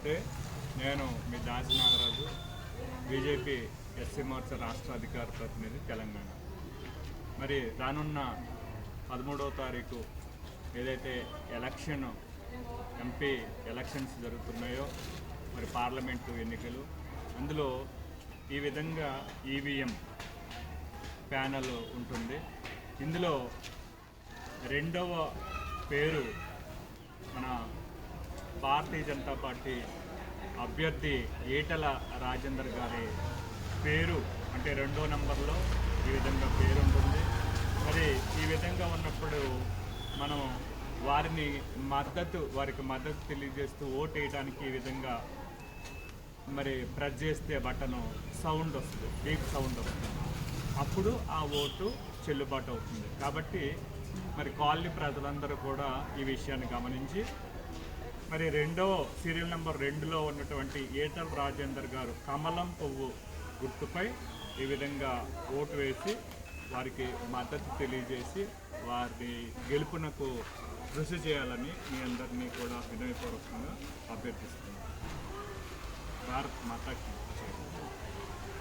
నమస్తే. నేను మీ దాసి Nagaraju, BJP SC Morcha రాష్ట్ర అధికార ప్రతినిధి తెలంగాణ. మరి రానున్న 13వ తారీఖు ఏదైతే ఎంపీ ఎలక్షన్స్ జరుగుతున్నాయో, మరి పార్లమెంటు ఎన్నికలు, అందులో ఈ విధంగా ఈవీఎం ప్యానెల్ ఉంటుంది. ఇందులో రెండవ పేరు మన భారతీయ జనతా పార్టీ అభ్యర్థి ఈటల రాజేందర్ గారి పేరు, అంటే 2వ నంబర్లో ఈ విధంగా పేరు ఉంటుంది. మరి ఈ విధంగా ఉన్నప్పుడు మనం వారికి మద్దతు తెలియజేస్తూ ఓటు వేయడానికి ఈ విధంగా మరి ప్రెస్ చేస్తే బటను సౌండ్ వస్తుంది, బీప్ సౌండ్ వస్తుంది. అప్పుడు ఆ ఓటు చెల్లుబాటు అవుతుంది. కాబట్టి మరి కాలనీ ప్రజలందరూ కూడా ఈ విషయాన్ని గమనించి మరి సీరియల్ నెంబర్ 2లో ఉన్నటువంటి ఈటల రాజేందర్ గారు కమలం పువ్వు గుర్తుపై ఈ విధంగా ఓటు వేసి వారికి మద్దతు తెలియజేసి వారి గెలుపునకు కృషి చేయాలని మీ అందరినీ కూడా వినయపూర్వకంగా అభ్యర్థిస్తున్నాను. భారత్ మాతాకి జై.